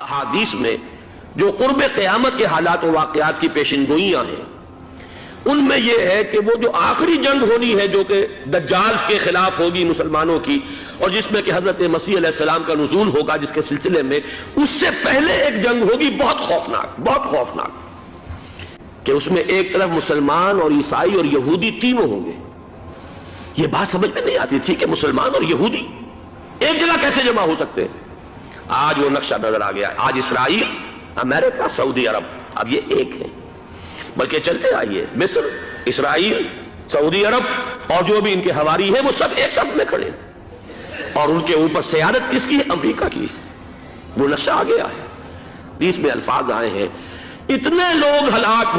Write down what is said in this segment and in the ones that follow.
حدیث میں جو قرب قیامت کے حالات و واقعات کی پیشن گوئیاں ہیں ان میں یہ ہے کہ وہ جو آخری جنگ ہونی ہے جو کہ دجال کے خلاف ہوگی مسلمانوں کی، اور جس میں کہ حضرت مسیح علیہ السلام کا نزول ہوگا، جس کے سلسلے میں اس سے پہلے ایک جنگ ہوگی بہت خوفناک کہ اس میں ایک طرف مسلمان اور عیسائی اور یہودی تینوں ہوں گے۔ یہ بات سمجھ میں نہیں آتی تھی کہ مسلمان اور یہودی ایک جگہ کیسے جمع ہو سکتے ہیں۔ آج وہ نقشہ نظر آ گیا۔ آج اسرائیل، امریکہ، سعودی عرب اب یہ ایک ہے، بلکہ چلتے آئیے مصر، اسرائیل، سعودی عرب اور جو بھی ان کے حواری ہیں وہ سب ایک صف میں کھڑے ہیں، اور ان کے اوپر سیادت کس کی ہے؟ امریکہ کی۔ وہ نقشہ آ گیا ہے۔ حدیث میں الفاظ آئے ہیں اتنے لوگ ہلاک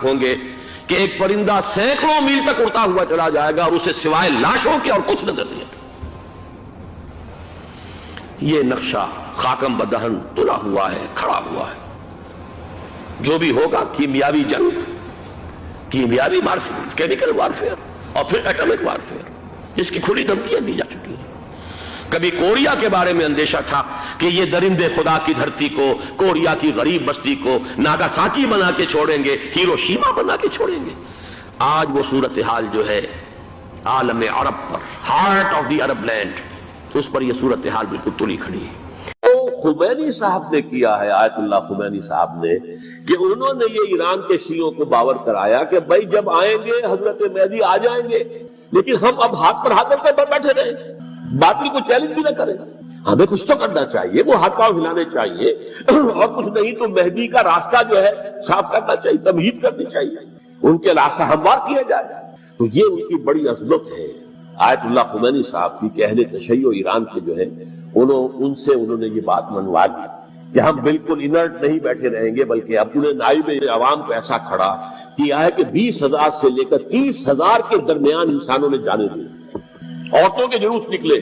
ہوں گے کہ ایک پرندہ سینکڑوں میل تک اڑتا ہوا چلا جائے گا اور اسے سوائے لاشوں کے اور کچھ نظر نہیں آئے۔ یہ نقشہ خاکم بدہن تلا ہوا ہے، کھڑا ہوا ہے۔ جو بھی ہوگا کیمیاوی جنگ، کیمیاوی وارفیئر، کیمیکل وارفیئر اور پھر ایٹمک وارفیئر، جس کی کھلی دھمکیاں دی جا چکی ہیں۔ کبھی کوریا کے بارے میں اندیشہ تھا کہ یہ درندے خدا کی دھرتی کو، کوریا کی غریب بستی کو ناگاساکی بنا کے چھوڑیں گے، ہیروشیما بنا کے چھوڑیں گے۔ آج وہ صورتحال جو ہے عالم عرب پر، heart of the Arab land, اس پر یہ صورتحال بالکل تلی کھڑی ہے۔ تو خمینی صاحب نے کیا ہے، آیت اللہ خمینی صاحب نے، کہ انہوں نے یہ ایران کے شیعوں کو باور کرایا کہ بھائی جب آئیں گے حضرت مہدی آ جائیں گے، لیکن ہم اب ہاتھ پر ہاتھ رکھ کر بیٹھے رہیں، باطل کو چیلنج بھی نہ کریں، ہمیں کچھ تو کرنا چاہیے، وہ ہاتھ پاؤں ہلانے چاہیے، اور کچھ نہیں تو مہدی کا راستہ جو ہے صاف کرنا چاہیے، تمہید کرنی چاہیے، ان کے راستہ ہموار کیا جائے۔ تو یہ ان کی بڑی عظمت ہے آیت اللہ خمینی صاحب کی کہ اہل تشیع ایران کے جو ہے ان سے انہوں نے یہ بات منوا دی کہ ہم بالکل انرٹ نہیں بیٹھے رہیں گے، بلکہ اب انہیں نائب عوام کو ایسا کھڑا کیا ہے کہ 20,000 سے لے کر 30,000 کے درمیان انسانوں نے جانے دی۔ عورتوں کے جلوس نکلے،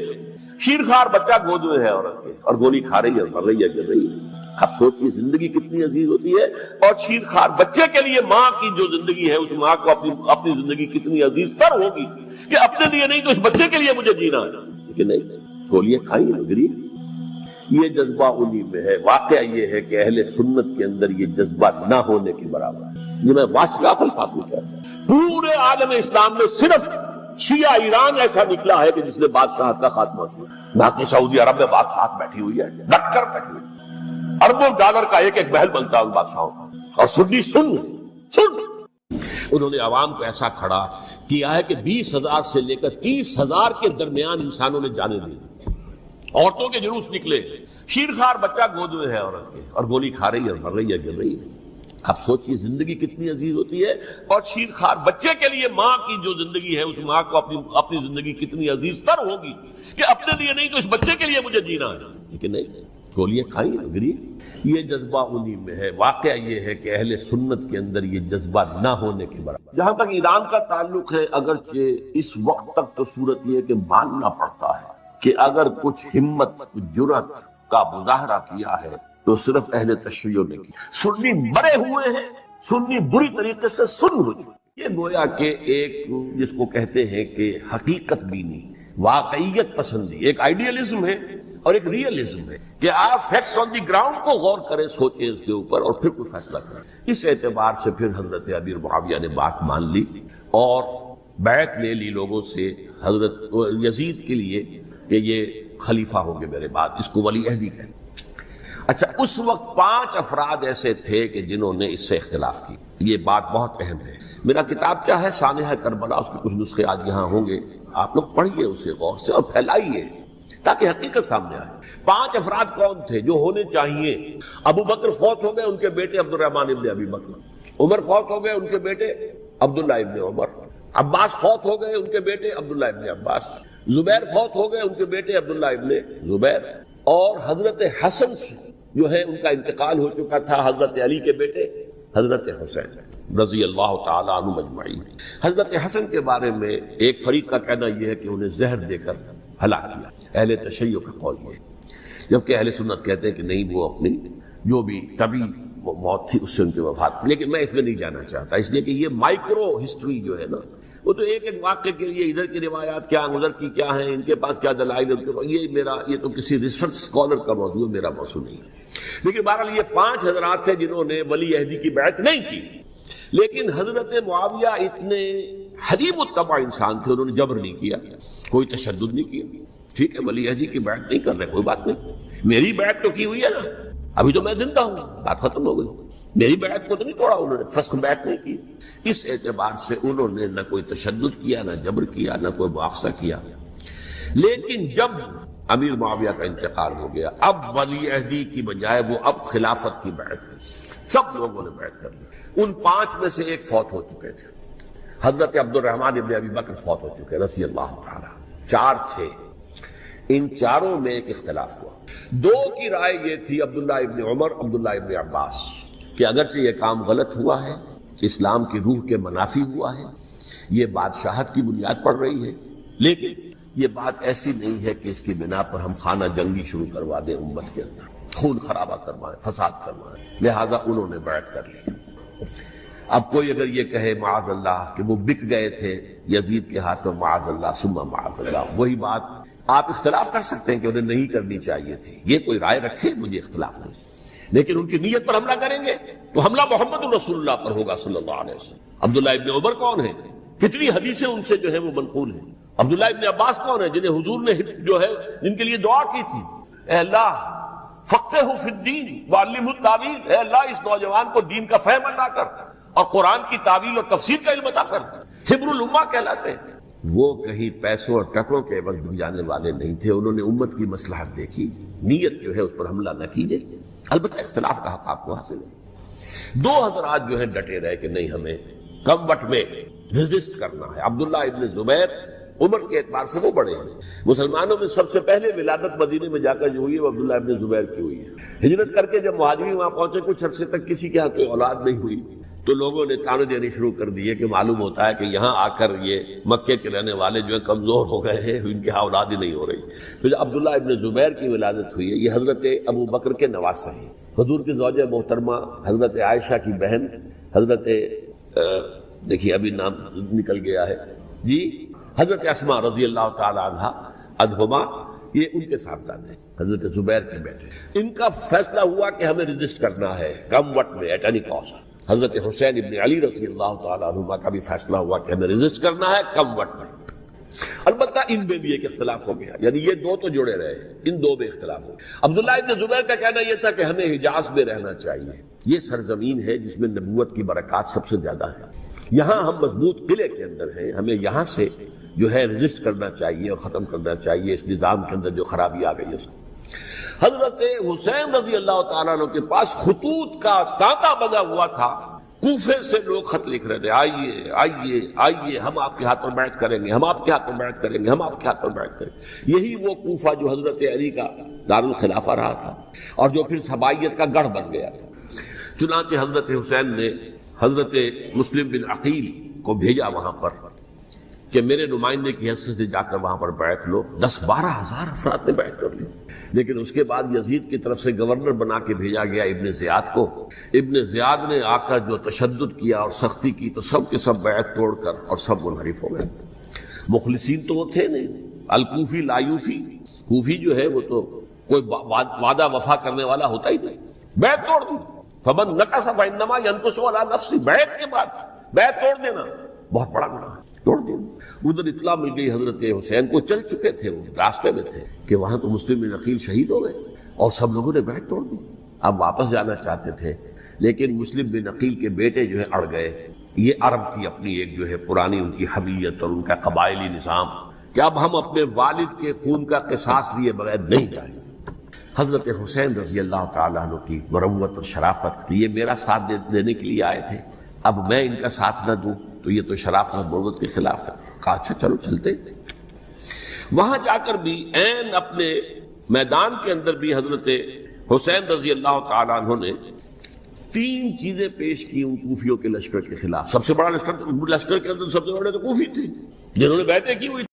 شیرخوار بچہ گود میں ہے عورت کے، اور گولی کھا رہی ہے، مر رہی ہے، گر رہی ہے۔ اب سوچیے زندگی کتنی عزیز ہوتی ہے، اور شیرخوار بچے کے لیے ماں کی جو زندگی ہے، اس ماں کو اپنی زندگی کتنی عزیز تر ہوگی کہ اپنے لیے نہیں تو اس بچے کے لیے مجھے جینا ہے، لیکن نہیں، گولیاں کھائیں گری۔ یہ جذبہ انہی میں ہے۔ واقعہ یہ ہے کہ اہل سنت کے اندر یہ جذبہ نہ ہونے کے برابر ہے۔ یہ میں واشراف الفاظ میں کہتا ہوں، پورے عالم اسلام میں صرف شیعہ ایران ایسا نکلا ہے کہ جس نے بادشاہت کا خاتمہ کیا۔ باقی سعودی عرب میں بادشاہت بیٹھی ہوئی ہے، ڈٹ کر بیٹھی ہوئی ہے، اربوں ڈالر کا ایک ایک محل بنتا ہے ان بادشاہوں کا، اور سنی سن انہوں نے عوام کو ایسا کھڑا کیا ہے کہ 20,000 سے لے کر 30,000 کے درمیان انسانوں نے جانے دی۔ عورتوں کے جلوس نکلے، شیرخوار بچہ گود میں ہے عورت کے، اور گولی کھا رہی ہے، مر رہی ہے، گر رہی ہے۔ اب سوچئے زندگی کتنی عزیز ہوتی ہے، اور شیرخوار بچے کے لیے ماں کی جو زندگی ہے، اس ماں کو اپنی زندگی کتنی عزیز تر ہوگی کہ اپنے لیے نہیں تو اس بچے کے لیے مجھے جینا ہے، لیکن نہیں، گولیاں کھائیں گری۔ یہ جذبہ انہی میں ہے۔ واقعہ یہ ہے کہ اہل سنت کے اندر یہ جذبہ نہ ہونے کے برابر۔ جہاں تک ایران کا تعلق ہے، اگرچہ اس وقت تک تو صورت یہ ہے کہ ماننا پڑتا ہے کہ اگر کچھ ہمت، جرأت کا مظاہرہ کیا ہے تو صرف اہل تشیع نے کی۔ سنی مرے ہوئے ہیں، سنی بری طریقے سے سن ہو چکے۔ یہ گویا کہ ایک جس کو کہتے ہیں کہ حقیقت بینی، واقعیت پسندی، ایک آئیڈیالزم ہے اور ایک ریئلزم ہے کہ آپ فیکٹس آن دی گراؤنڈ کو غور کریں، سوچیں اس کے اوپر اور پھر کوئی فیصلہ کریں۔ اس اعتبار سے پھر حضرت امیر معاویہ نے بات مان لی اور بیعت لے لی لوگوں سے حضرت یزید کے لیے کہ یہ خلیفہ ہوں گے میرے بعد، اس کو ولی عہدی کہتے ہیں۔ اچھا، اس وقت 5 افراد ایسے تھے کہ جنہوں نے اس سے اختلاف کی۔ یہ بات بہت اہم ہے۔ میرا کتاب کیا ہے، سانحہ کربلا، اس کے کچھ نسخے آج یہاں ہوں گے، آپ لوگ پڑھیے اسے غور سے اور پھیلائیے تاکہ حقیقت سامنے آئے۔ 5 افراد کون تھے جو ہونے چاہیے؟ ابو بکر فوت ہو گئے، ان کے بیٹے عبد الرحمن ابن ابی بکر۔ عمر فوت ہو گئے، ان کے بیٹے عبداللہ ابن عمر۔ عباس فوت ہو گئے، ان کے بیٹے عبداللہ ابن عباس۔ زبیر فوت ہو گئے، ان کے بیٹے عبداللہ ابن زبیر۔ اور حضرت حسن جو ہے ان کا انتقال ہو چکا تھا، حضرت علی کے بیٹے حضرت حسین رضی اللہ تعالی عنہ مجمعین۔ حضرت حسن کے بارے میں ایک فریق کا کہنا یہ ہے کہ انہیں زہر دے کر ہلاک کیا، اہل تشیع کا قول یہ ہے، جبکہ اہل سنت کہتے ہیں کہ نہیں، وہ اپنی جو بھی طبی موت تھی، اس سے ان کی وفات، لیکن میں اس میں نہیں جانا چاہتا، اس لیے کہ یہ مائکرو ہسٹری جو ہے نا، وہ تو ایک ایک واقعے کے لیے ادھر کی روایات کیا ادھر کی کیا ہیں، ان کے پاس کیا دلائل، یہ تو کسی ریسرچ اسکالر کا موضوع ہے، میرا موضوع نہیں ہے۔ لیکن بہرحال یہ 5 حضرات تھے جنہوں نے ولی عہدی کی بیعت نہیں کی، لیکن حضرت معاویہ اتنے حلیم الطبع انسان تھے، انہوں نے جبر نہیں کیا، کوئی تشدد نہیں کیا۔ ٹھیک ہے، ولی عہدی کی بیعت نہیں کر رہے، کوئی بات نہیں، میری بیعت تو کی ہوئی ہے نا، ابھی تو میں زندہ ہوں، بات ختم ہو گئی، میری بیعت کو تو نہیں توڑا انہوں نے، فسخ بیعت نہیں کی۔ اس اعتبار سے انہوں نے نہ کوئی تشدد کیا، نہ جبر کیا، نہ کوئی مواخذہ کیا۔ لیکن جب امیر معاویہ کا انتقال ہو گیا، اب ولی عہدی کی بجائے وہ اب خلافت کی بیعت کی، سب لوگوں نے بیعت کر لی۔ ان 5 میں سے ایک فوت ہو چکے تھے، حضرت عبد الرحمن ابن ابی بکر فوت ہو چکے رضی اللہ تعالی، 4 تھے، ان 4 میں ایک اختلاف ہوا۔ 2 کی رائے یہ تھی، عبداللہ ابن عمر، عبداللہ ابن عباس، کہ اگرچہ یہ کام غلط ہوا ہے، اسلام کی روح کے منافی ہوا ہے، یہ بادشاہت کی بنیاد پڑ رہی ہے، لیکن یہ بات ایسی نہیں ہے کہ اس کی بنا پر ہم خانہ جنگی شروع کروا دیں، امت کے اندر خون خرابہ کروائیں، فساد کروائیں، لہذا انہوں نے بیعت کر لی۔ اب کوئی اگر یہ کہے معاذ اللہ کہ وہ بک گئے تھے یزید کے ہاتھ میں، معاذ اللہ ثم معاذ اللہ، وہی بات آپ اختلاف کر سکتے ہیں کہ انہیں نہیں کرنی چاہیے تھی، یہ کوئی رائے رکھے، مجھے اختلاف نہیں، لیکن ان کی نیت پر حملہ کریں گے تو حملہ محمد رسول اللہ پر ہوگا صلی اللہ علیہ وسلم۔ عبداللہ ابن عمر کون ہیں؟ کتنی حدیثیں ان سے جو ہے وہ منقول ہیں۔ عبداللہ ابن عباس کون ہیں؟ جنہیں حضور نے جو ہے جن کے لیے دعا کی تھی، اے اللہ فقہہ فی الدین وعلمہ التاویل، اے اللہ اس نوجوان کو دین کا فہم عطا کر اور قرآن کی تعویل اور تفسیر کا علم عطا کر، حبر الامہ کہلاتے ہیں۔ وہ کہیں پیسوں اور ٹکوں کے عوض بک جانے والے نہیں تھے، انہوں نے امت کی مصلحت دیکھی، نیت جو ہے اس پر حملہ نہ کیجیے، البتہ اختلاف کا حق آپ کو حاصل ہے۔ 2 حضرات جو ہیں ڈٹے رہے کہ نہیں، ہمیں کم وقت میں ریزسٹ کرنا ہے۔ عبداللہ ابن زبیر عمر کے اعتبار سے وہ بڑے ہیں، مسلمانوں میں سب سے پہلے ولادت مدینے میں جا کر جو ہوئی ہے وہ عبداللہ ابن زبیر کی ہوئی ہے۔ ہجرت کر کے جب مہاجرین وہاں پہنچے، کچھ عرصے تک کسی کے ہاں کوئی اولاد نہیں ہوئی، تو لوگوں نے تانے دینے شروع کر دیے کہ معلوم ہوتا ہے کہ یہاں آ کر یہ مکے کے رہنے والے جو ہے کمزور ہو گئے ہیں، ان کے ہاں اولاد ہی نہیں ہو رہی۔ پھر عبداللہ ابن زبیر کی ولادت ہوئی ہے، یہ حضرت ابو بکر کے نواسہ ہیں، حضور کی زوجہ محترمہ حضرت عائشہ کی بہن، حضرت دیکھیے ابھی نام نکل گیا ہے جی، حضرت اسماء رضی اللہ تعالی عنہا عنہما، یہ ان کے صاحبزادے ہیں، حضرت زبیر کے بیٹے۔ ان کا فیصلہ ہوا کہ ہمیں رجسٹ کرنا ہے کم وقت میں، ایٹ اینی کاسٹ۔ حضرت حسین ابن علی رضی اللہ تعالی عنہما کا بھی فیصلہ ہوا کہ ہمیں رجسٹ کرنا ہے کم وقت میں۔ البتہ ان میں بھی ایک اختلاف ہو گیا، یعنی یہ 2 تو جڑے رہے، ان 2 میں اختلاف ہو گیا۔ عبداللہ ابن زبیر کا کہنا یہ تھا کہ ہمیں حجاز میں رہنا چاہیے، یہ سرزمین ہے جس میں نبوت کی برکات سب سے زیادہ ہے، یہاں ہم مضبوط قلعے کے اندر ہیں، ہمیں یہاں سے جو ہے رجسٹ کرنا چاہیے اور ختم کرنا چاہیے اس نظام کے اندر جو خرابی آ گئی ہے اس کو۔ حضرت حسین رضی اللہ تعالیٰ عنہ کے پاس خطوط کا تانتا بنا ہوا تھا، کوفے سے لوگ خط لکھ رہے تھے، آئیے آئیے آئیے، ہم آپ کے ہاتھ پر بیعت کریں گے، ہم آپ کے ہاتھ پر بیعت کریں گے، ہم آپ کے ہاتھ پر بیعت کریں گے۔ یہی وہ کوفہ جو حضرت علی کا دارالخلافہ رہا تھا اور جو پھر سبائیت کا گڑھ بن گیا تھا۔ چنانچہ حضرت حسین نے حضرت مسلم بن عقیل کو بھیجا وہاں پر کہ میرے نمائندے کی حیثیت سے جا کر وہاں پر بیعت لو۔ 10-12 ہزار افراد نے بیعت کر لی، لیکن اس کے بعد یزید کی طرف سے گورنر بنا کے بھیجا گیا ابن زیاد کو۔ ابن زیاد نے آ کر جو تشدد کیا اور سختی کی تو سب کے سب بیعت توڑ کر اور سب منحرف ہو گئے۔ مخلصین تو وہ تھے نہیں، الکوفی لایوفی، کوفی جو ہے وہ تو کوئی وعدہ وفا کرنے والا ہوتا ہی نہیں، بیعت توڑ دی۔ فمن نقص فانما ينقص على نفسه، بیعت کے بعد بیعت توڑ دینا بہت بڑا گناہ ہے، توڑ دیا۔ ادھر اطلاع مل گئی حضرت حسین کو، چل چکے تھے وہ راستے میں تھے کہ وہاں تو مسلم بن عقیل شہید ہو گئے اور سب لوگوں نے بیعت توڑ دی۔ اب واپس جانا چاہتے تھے لیکن مسلم بن عقیل کے بیٹے جو ہے اڑ گئے۔ یہ عرب کی اپنی ایک جو ہے پرانی ان کی حمیت اور ان کا قبائلی نظام کہ اب ہم اپنے والد کے خون کا قصاص لیے بغیر نہیں جائیں گے۔ حضرت حسین رضی اللہ تعالیٰ عنہ کی مروت اور شرافت، یہ میرا ساتھ دینے کے لیے آئے تھے، اب میں ان کا ساتھ نہ دوں تو یہ تو شرافت اور مروت کے خلاف ہے۔ کہا اچھا چلو چلتے۔ وہاں جا کر بھی عین اپنے میدان کے اندر بھی حضرت حسین رضی اللہ تعالیٰ عنہ نے 3 چیزیں پیش کی ان کوفیوں کے لشکر کے خلاف۔ سب سے بڑا لشکر کے اندر سب سے بڑے تو کوفی تھے جنہوں نے بیعتیں کی ہوئی